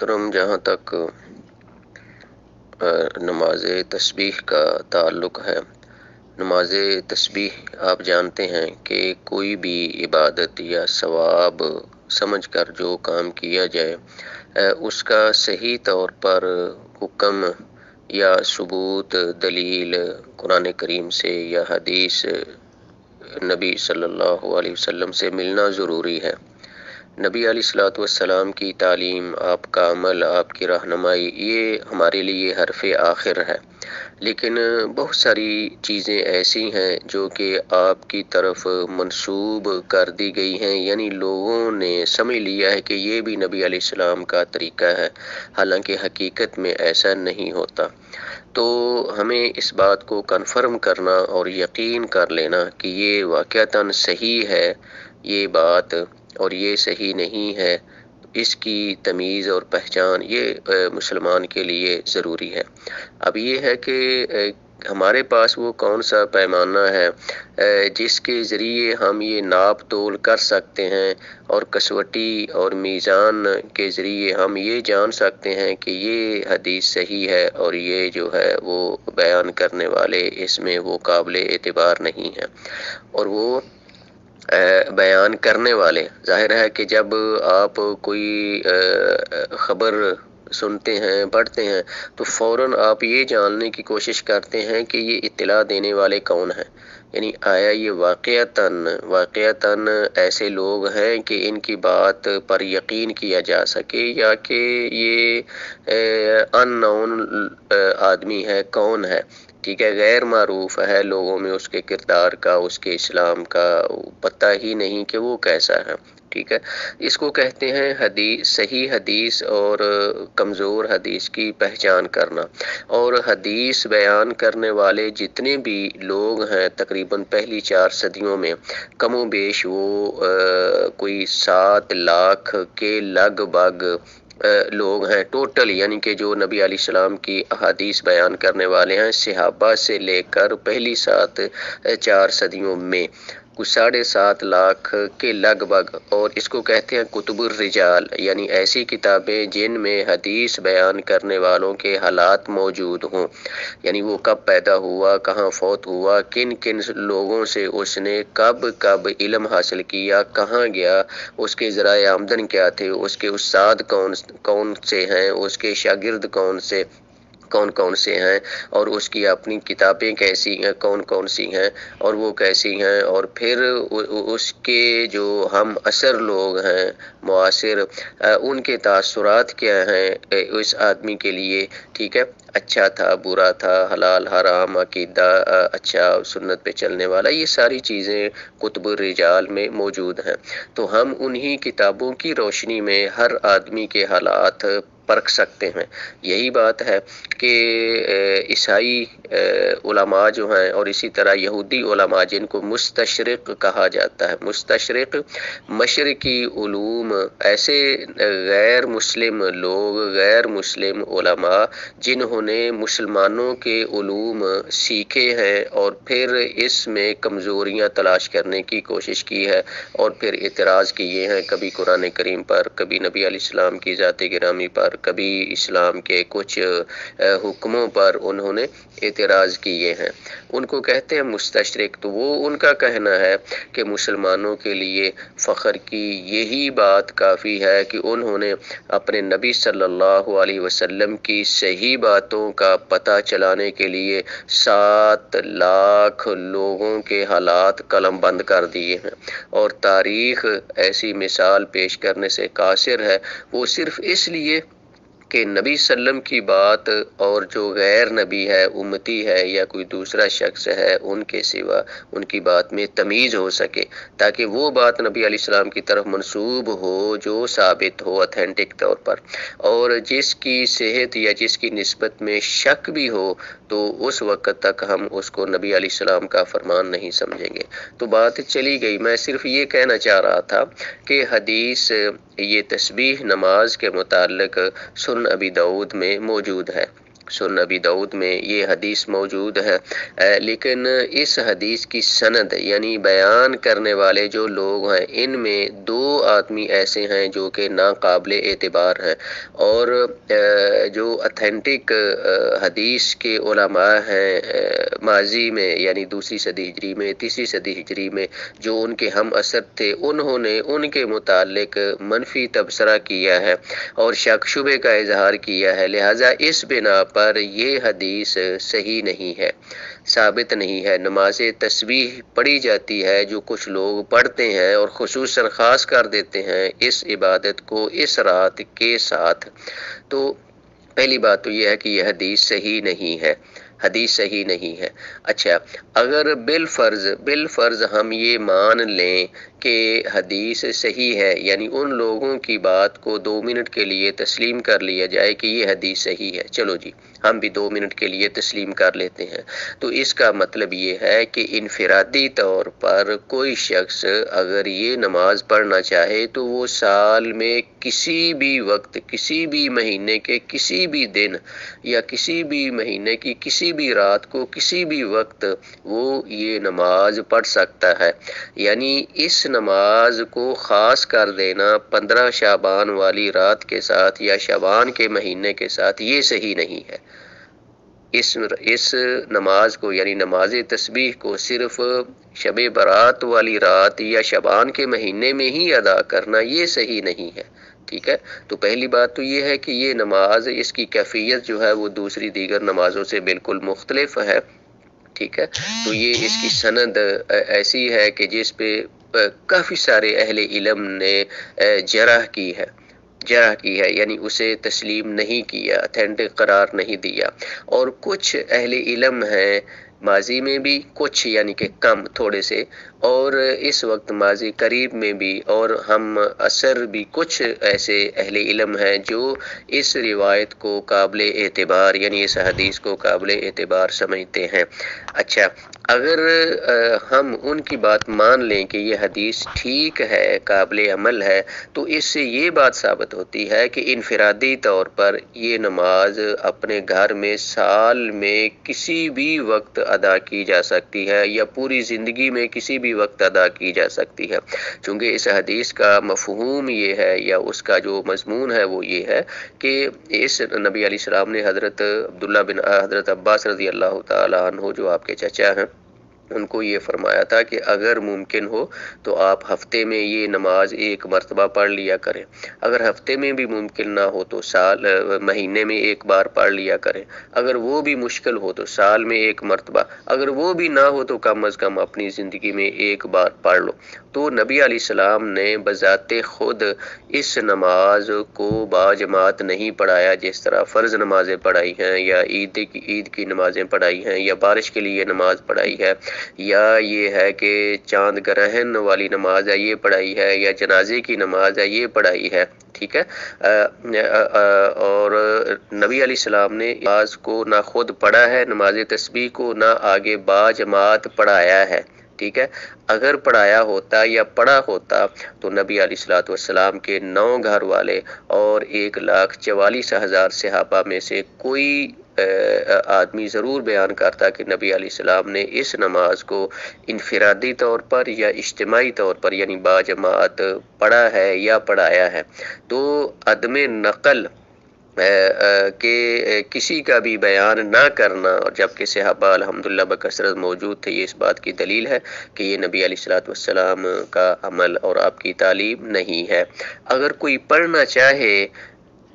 محترم، جہاں تک نماز تسبیح کا تعلق ہے، نماز تسبیح آپ جانتے ہیں کہ کوئی بھی عبادت یا ثواب سمجھ کر جو کام کیا جائے اس کا صحیح طور پر حکم یا ثبوت دلیل قرآن کریم سے یا حدیث نبی صلی اللہ علیہ وسلم سے ملنا ضروری ہے۔ نبی علیہ الصلوۃ والسلام کی تعلیم، آپ کا عمل، آپ کی رہنمائی، یہ ہمارے لیے حرف آخر ہے، لیکن بہت ساری چیزیں ایسی ہیں جو کہ آپ کی طرف منسوب کر دی گئی ہیں، یعنی لوگوں نے سمجھ لیا ہے کہ یہ بھی نبی علیہ السلام کا طریقہ ہے، حالانکہ حقیقت میں ایسا نہیں ہوتا۔ تو ہمیں اس بات کو کنفرم کرنا اور یقین کر لینا کہ یہ واقعتاً صحیح ہے یہ بات، اور یہ صحیح نہیں ہے، اس کی تمیز اور پہچان یہ مسلمان کے لیے ضروری ہے۔ اب یہ ہے کہ ہمارے پاس وہ کون سا پیمانہ ہے جس کے ذریعے ہم یہ ناپ تول کر سکتے ہیں، اور کسوٹی اور میزان کے ذریعے ہم یہ جان سکتے ہیں کہ یہ حدیث صحیح ہے اور یہ جو ہے وہ بیان کرنے والے اس میں وہ قابل اعتبار نہیں ہے، اور وہ بیان کرنے والے۔ ظاہر ہے کہ جب آپ کوئی خبر سنتے ہیں، پڑھتے ہیں، تو فوراً آپ یہ جاننے کی کوشش کرتے ہیں کہ یہ اطلاع دینے والے کون ہیں، یعنی آیا یہ واقعتاً ایسے لوگ ہیں کہ ان کی بات پر یقین کیا جا سکے، یا کہ یہ ان نون آدمی ہے، کون ہے، ٹھیک ہے، غیر معروف ہے لوگوں میں، اس کے کردار کا، اس کے اسلام کا پتہ ہی نہیں کہ وہ کیسا ہے، ٹھیک ہے۔ اس کو کہتے ہیں صحیح حدیث اور کمزور حدیث کی پہچان کرنا۔ اور حدیث بیان کرنے والے جتنے بھی لوگ ہیں تقریباً پہلی 4 صدیوں میں، کم و بیش وہ کوئی 7 لاکھ کے لگ بھگ لوگ ہیں ٹوٹل، یعنی کہ جو نبی علیہ السلام کی احادیث بیان کرنے والے ہیں، صحابہ سے لے کر پہلی 4 صدیوں میں کچھ 7.5 لاکھ کے لگ بھگ۔ اور اس کو کہتے ہیں کتب الرجال، یعنی ایسی کتابیں جن میں حدیث بیان کرنے والوں کے حالات موجود ہوں، یعنی وہ کب پیدا ہوا، کہاں فوت ہوا، کن کن لوگوں سے اس نے کب علم حاصل کیا، کہاں گیا، اس کے ذرائع آمدن کیا تھے، اس کے استاد کون سے ہیں، اس کے شاگرد کون سے ہیں، اور اس کی اپنی کتابیں کیسی ہیں، کون سی ہیں، اور وہ کیسی ہیں، اور پھر اس کے جو ہم عصر لوگ ہیں معاصر، ان کے تاثرات کیا ہیں اس آدمی کے لیے، ٹھیک ہے، اچھا تھا، برا تھا، حلال حرام، عقیدہ اچھا، سنت پہ چلنے والا، یہ ساری چیزیں کتب الرجال میں موجود ہیں۔ تو ہم انہی کتابوں کی روشنی میں ہر آدمی کے حالات پرکھ سکتے ہیں۔ یہی بات ہے کہ عیسائی علماء جو ہیں، اور اسی طرح یہودی علماء جن کو مستشرق کہا جاتا ہے، مستشرق مشرقی علوم، ایسے غیر مسلم لوگ، غیر مسلم علماء جنہوں نے مسلمانوں کے علوم سیکھے ہیں اور پھر اس میں کمزوریاں تلاش کرنے کی کوشش کی ہے، اور پھر اعتراض کیے ہیں، کبھی قرآن کریم پر، کبھی نبی علیہ السلام کی ذات گرامی پر، کبھی اسلام کے کچھ حکموں پر انہوں نے اعتراض کیے ہیں، ان کو کہتے ہیں مستشرق۔ تو وہ ان کا کہنا ہے کہ مسلمانوں کے لیے فخر کی یہی بات کافی ہے کہ انہوں نے اپنے نبی صلی اللہ علیہ وسلم کی صحیح باتوں کا پتہ چلانے کے لیے 7 لاکھ لوگوں کے حالات قلم بند کر دیے ہیں، اور تاریخ ایسی مثال پیش کرنے سے قاصر ہے، وہ صرف اس لیے کہ نبی صلی اللہ علیہ وسلم کی بات اور جو غیر نبی ہے، امتی ہے یا کوئی دوسرا شخص ہے، ان کے سوا ان کی بات میں تمیز ہو سکے، تاکہ وہ بات نبی علیہ السلام کی طرف منسوب ہو جو ثابت ہو اتھینٹک طور پر، اور جس کی صحت یا جس کی نسبت میں شک بھی ہو تو اس وقت تک ہم اس کو نبی علیہ السلام کا فرمان نہیں سمجھیں گے۔ تو بات چلی گئی، میں صرف یہ کہنا چاہ رہا تھا کہ حدیث یہ تسبیح نماز کے متعلق سنن ابی داؤد میں موجود ہے، سنن ابی داؤد میں یہ حدیث موجود ہے، لیکن اس حدیث کی سند یعنی بیان کرنے والے جو لوگ ہیں ان میں دو آدمی ایسے ہیں جو کہ ناقابل اعتبار ہیں، اور جو اتھینٹک حدیث کے علماء ہیں ماضی میں یعنی دوسری صدی ہجری میں، تیسری صدی ہجری میں جو ان کے ہم اثر تھے، انہوں نے ان کے متعلق منفی تبصرہ کیا ہے اور شک شبے کا اظہار کیا ہے، لہٰذا اس بنا پر یہ حدیث صحیح نہیں ہے، ثابت نہیں ہے۔ نماز تسبیح پڑھی جاتی ہے جو کچھ لوگ پڑھتے ہیں اور خصوصاً خاص کر دیتے ہیں اس عبادت کو اس رات کے ساتھ، تو پہلی بات تو یہ ہے کہ یہ حدیث صحیح نہیں ہے، حدیث صحیح نہیں ہے۔ اچھا، اگر بالفرض ہم یہ مان لیں کہ حدیث صحیح ہے، یعنی ان لوگوں کی بات کو 2 منٹ کے لیے تسلیم کر لیا جائے کہ یہ حدیث صحیح ہے، چلو جی ہم بھی 2 منٹ کے لیے تسلیم کر لیتے ہیں، تو اس کا مطلب یہ ہے کہ انفرادی طور پر کوئی شخص اگر یہ نماز پڑھنا چاہے تو وہ سال میں کسی بھی وقت، کسی بھی مہینے کے کسی بھی دن یا کسی بھی مہینے کی کسی بھی رات کو کسی بھی وقت وہ یہ نماز پڑھ سکتا ہے، یعنی اس نماز کو خاص کر دینا 15 شعبان والی رات کے ساتھ یا شعبان کے مہینے کے ساتھ یہ صحیح نہیں ہے۔ اس نماز کو یعنی نماز تسبیح کو صرف شب برات والی رات یا شعبان کے مہینے میں ہی ادا کرنا یہ صحیح نہیں ہے، ٹھیک ہے۔ تو پہلی بات تو یہ ہے کہ یہ نماز اس کی کیفیت جو ہے وہ دوسری دیگر نمازوں سے بالکل مختلف ہے، ٹھیک ہے۔ تو یہ اس کی سند ایسی ہے کہ جس پہ کافی سارے اہل علم نے جرح کی ہے، یعنی اسے تسلیم نہیں کیا، اتھینٹک قرار نہیں دیا، اور کچھ اہل علم ہیں ماضی میں بھی، کچھ یعنی کہ کم تھوڑے سے، اور اس وقت ماضی قریب میں بھی، اور ہم اثر بھی کچھ ایسے اہل علم ہیں جو اس روایت کو قابل اعتبار یعنی اس حدیث کو قابل اعتبار سمجھتے ہیں۔ اچھا، اگر ہم ان کی بات مان لیں کہ یہ حدیث ٹھیک ہے، قابل عمل ہے، تو اس سے یہ بات ثابت ہوتی ہے کہ انفرادی طور پر یہ نماز اپنے گھر میں سال میں کسی بھی وقت ادا کی جا سکتی ہے یا پوری زندگی میں کسی بھی وقت ادا کی جا سکتی ہے، چونکہ اس حدیث کا مفہوم یہ ہے یا اس کا جو مضمون ہے وہ یہ ہے کہ اس نبی علیہ السلام نے حضرت عباس رضی اللہ تعالی عنہ جو آپ کے چچا ہیں ان کو یہ فرمایا تھا کہ اگر ممکن ہو تو آپ ہفتے میں یہ نماز 1 مرتبہ پڑھ لیا کریں، اگر ہفتے میں بھی ممکن نہ ہو تو مہینے میں 1 بار پڑھ لیا کریں، اگر وہ بھی مشکل ہو تو سال میں 1 مرتبہ، اگر وہ بھی نہ ہو تو کم از کم اپنی زندگی میں 1 بار پڑھ لو۔ تو نبی علیہ السلام نے بذات خود اس نماز کو باجماعت نہیں پڑھایا، جس طرح فرض نمازیں پڑھائی ہیں یا عید کی نمازیں پڑھائی ہیں یا بارش کے لیے نماز پڑھائی ہے، یا یہ ہے کہ چاند گرہن والی نماز ہے یہ پڑھائی ہے، یا جنازے کی نماز ہے یہ پڑھائی ہے، ٹھیک ہے۔ اور نبی علیہ السلام نے نماز کو نہ خود پڑھا ہے، نماز تسبیح کو نہ آگے باجماعت پڑھایا ہے، ٹھیک ہے۔ اگر پڑھایا ہوتا یا پڑھا ہوتا تو نبی علیہ السلام کے 9 گھر والے اور 1,44,000 صحابہ میں سے کوئی آدمی ضرور بیان کرتا کہ نبی علیہ السلام نے اس نماز کو انفرادی طور پر یا اجتماعی طور پر یعنی باجماعت پڑھا ہے یا پڑھایا ہے۔ تو عدم نقل کہ کسی کا بھی بیان نہ کرنا، اور جبکہ صحابہ الحمدللہ بکثرت موجود تھے، یہ اس بات کی دلیل ہے کہ یہ نبی علیہ السلام کا عمل اور آپ کی تعلیم نہیں ہے۔ اگر کوئی پڑھنا چاہے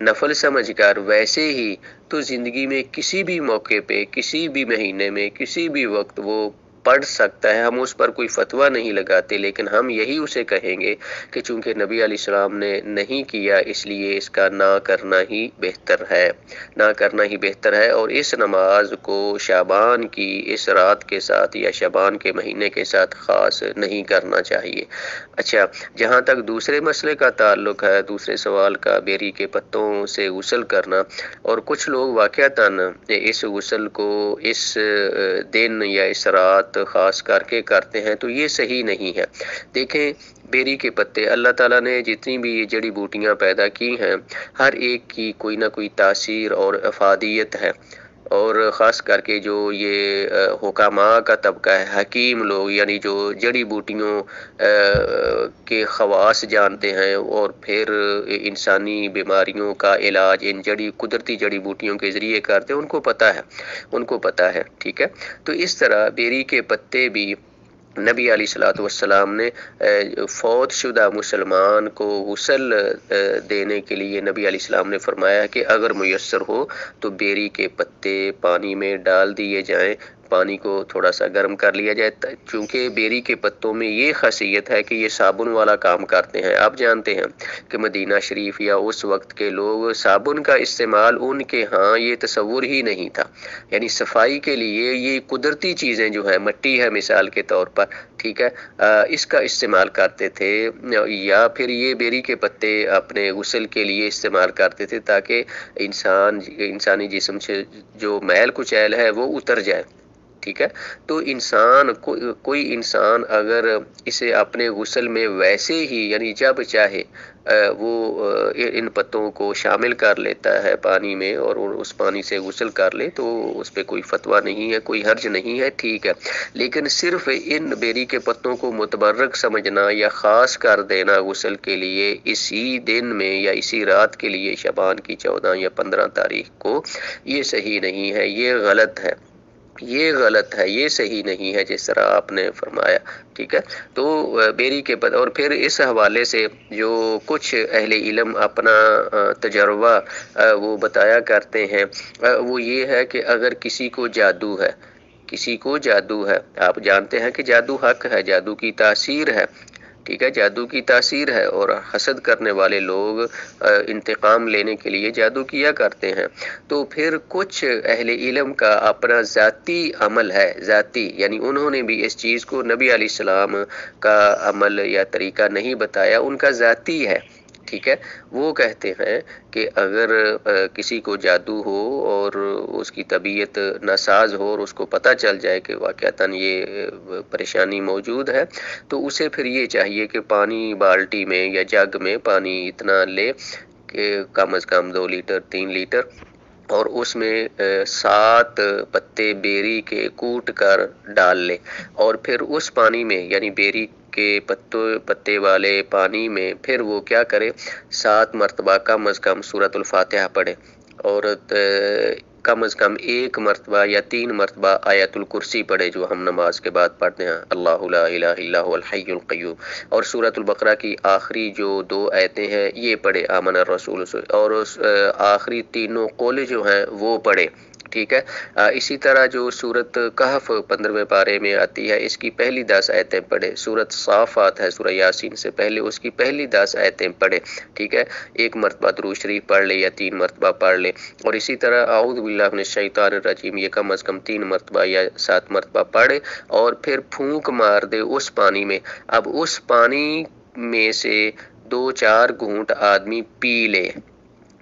نفل سمجھ کر ویسے ہی تو زندگی میں کسی بھی موقع پہ، کسی بھی مہینے میں، کسی بھی وقت وہ پڑھ سکتا ہے، ہم اس پر کوئی فتویٰ نہیں لگاتے، لیکن ہم یہی اسے کہیں گے کہ چونکہ نبی علیہ السلام نے نہیں کیا اس لیے اس کا نہ کرنا ہی بہتر ہے، اور اس نماز کو شعبان کی اس رات کے ساتھ یا شعبان کے مہینے کے ساتھ خاص نہیں کرنا چاہیے۔ اچھا، جہاں تک دوسرے مسئلے کا تعلق ہے، دوسرے سوال کا، بیری کے پتوں سے غسل کرنا، اور کچھ لوگ واقعتاً اس غسل کو اس دن یا اس رات خاص کر کے کرتے ہیں، تو یہ صحیح نہیں ہے۔ دیکھیں، بیری کے پتے اللہ تعالیٰ نے جتنی بھی یہ جڑی بوٹیاں پیدا کی ہیں، ہر ایک کی کوئی نہ کوئی تاثیر اور افادیت ہے۔ اور خاص کر کے جو یہ حکماء کا طبقہ ہے، حکیم لوگ، یعنی جو جڑی بوٹیوں کے خواص جانتے ہیں اور پھر انسانی بیماریوں کا علاج ان قدرتی جڑی بوٹیوں کے ذریعے کرتے ہیں، ان کو پتہ ہے، ٹھیک ہے۔ تو اس طرح بیری کے پتے بھی نبی علیہ الصلوۃ والسلام نے فوت شدہ مسلمان کو غسل دینے کے لیے نبی علیہ السلام نے فرمایا کہ اگر میسر ہو تو بیری کے پتے پانی میں ڈال دیے جائیں، پانی کو تھوڑا سا گرم کر لیا جائے، چونکہ بیری کے پتوں میں یہ خاصیت ہے کہ یہ صابن والا کام کرتے ہیں۔ آپ جانتے ہیں کہ مدینہ شریف یا اس وقت کے لوگ صابن کا استعمال ان کے ہاں یہ تصور ہی نہیں تھا، یعنی صفائی کے لیے یہ قدرتی چیزیں جو ہے، مٹی ہے مثال کے طور پر، ٹھیک ہے، اس کا استعمال کرتے تھے، یا پھر یہ بیری کے پتے اپنے غسل کے لیے استعمال کرتے تھے تاکہ انسانی جسم سے جو میل کچیل ہے وہ اتر جائے، ٹھیک ہے۔ تو کوئی انسان اگر اسے اپنے غسل میں ویسے ہی یعنی جب چاہے وہ ان پتوں کو شامل کر لیتا ہے پانی میں اور اس پانی سے غسل کر لے تو اس پہ کوئی فتویٰ نہیں ہے، کوئی حرج نہیں ہے، ٹھیک ہے۔ لیکن صرف ان بیری کے پتوں کو متبرک سمجھنا یا خاص کر دینا غسل کے لیے اسی دن میں یا اسی رات کے لیے شعبان کی 14 یا 15 تاریخ کو، یہ صحیح نہیں ہے، یہ غلط ہے، یہ صحیح نہیں ہے جس طرح آپ نے فرمایا، ٹھیک ہے۔ تو بیری کے پتے، اور پھر اس حوالے سے جو کچھ اہل علم اپنا تجربہ وہ بتایا کرتے ہیں، وہ یہ ہے کہ اگر کسی کو جادو ہے، آپ جانتے ہیں کہ جادو حق ہے، جادو کی تاثیر ہے، ٹھیک ہے، جادو کی تاثیر ہے، اور حسد کرنے والے لوگ انتقام لینے کے لیے جادو کیا کرتے ہیں۔ تو پھر کچھ اہل علم کا اپنا ذاتی عمل ہے، یعنی انہوں نے بھی اس چیز کو نبی علیہ السلام کا عمل یا طریقہ نہیں بتایا، ان کا ذاتی ہے، ٹھیک ہے۔ وہ کہتے ہیں کہ اگر کسی کو جادو ہو اور اس کی طبیعت ناساز ہو اور اس کو پتہ چل جائے کہ واقعتاً یہ پریشانی موجود ہے، تو اسے پھر یہ چاہیے کہ پانی بالٹی میں یا جگ میں پانی اتنا لے کہ کم از کم 2 لیٹر 3 لیٹر، اور اس میں 7 پتے بیری کے کوٹ کر ڈال لے، اور پھر اس پانی میں یعنی بیری کے پتے والے پانی میں پھر وہ کیا کرے، 7 مرتبہ کم از کم سورۃ الفاتحہ پڑھے، اور کم از کم 1 مرتبہ یا 3 مرتبہ آیت الکرسی پڑھے جو ہم نماز کے بعد پڑھتے ہیں، اللہ لا الہ الا هو الحی القیوم، اور سورۃ البقرہ کی آخری جو 2 آیتیں ہیں یہ پڑھے، آمن الرسول، اور اس آخری تینوں قول جو ہیں وہ پڑھے، ٹھیک ہے۔ اسی طرح جو سورۃ کہف 15ویں پارے میں آتی ہے، اس کی پہلی 10 آیتیں پڑھے، سورۃ صافات ہے سورہ یاسین سے پہلے، اس کی پہلی 10 آیتیں پڑھے، ٹھیک ہے، 1 مرتبہ درود شریف پڑھ لے یا 3 مرتبہ پڑھ لے، اور اسی طرح اعوذ باللہ من الشیطان الرجیم یہ کم از کم 3 مرتبہ یا 7 مرتبہ پڑھے، اور پھر پھونک مار دے اس پانی میں۔ اب اس پانی میں سے 2-4 گھونٹ آدمی پی لے،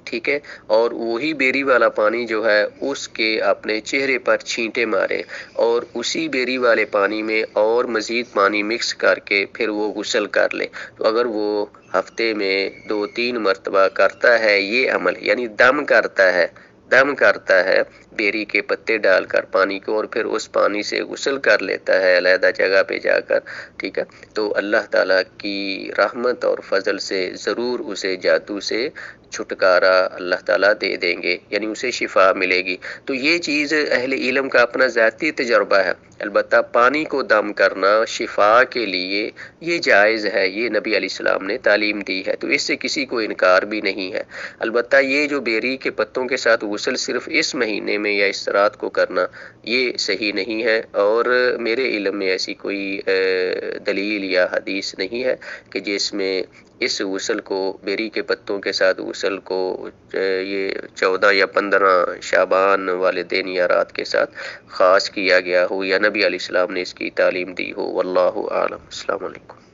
ٹھیک ہے، اور وہی بیری والا پانی جو ہے اس کے اپنے چہرے پر چھینٹے مارے، اور اسی بیری والے پانی میں اور مزید پانی مکس کر کے پھر وہ غسل کر لے۔ تو اگر وہ ہفتے میں 2-3 مرتبہ کرتا ہے یہ عمل، یعنی دم کرتا ہے بیری کے پتے ڈال کر پانی کو، اور پھر اس پانی سے غسل کر لیتا ہے علیحدہ جگہ پہ جا کر، ٹھیک ہے، تو اللہ تعالیٰ کی رحمت اور فضل سے ضرور اسے جادو سے چھٹکارا اللہ تعالیٰ دے دیں گے، یعنی اسے شفا ملے گی۔ تو یہ چیز اہل علم کا اپنا ذاتی تجربہ ہے، البتہ پانی کو دم کرنا شفا کے لیے یہ جائز ہے، یہ نبی علیہ السلام نے تعلیم دی ہے، تو اس سے کسی کو انکار بھی نہیں ہے۔ البتہ یہ جو بیری کے پتوں کے ساتھ غسل صرف اس مہینے میں یا اس رات کو کرنا یہ صحیح نہیں ہے، اور میرے علم میں ایسی کوئی دلیل یا حدیث نہیں ہے کہ جس میں اس غسل کو، بیری کے پتوں کے ساتھ غسل کو یہ 14 یا 15 شعبان والے دن یا رات کے ساتھ خاص کیا گیا ہو، یا نبی علیہ السلام نے اس کی تعلیم دی ہو، واللہ اعلم۔ السلام علیکم۔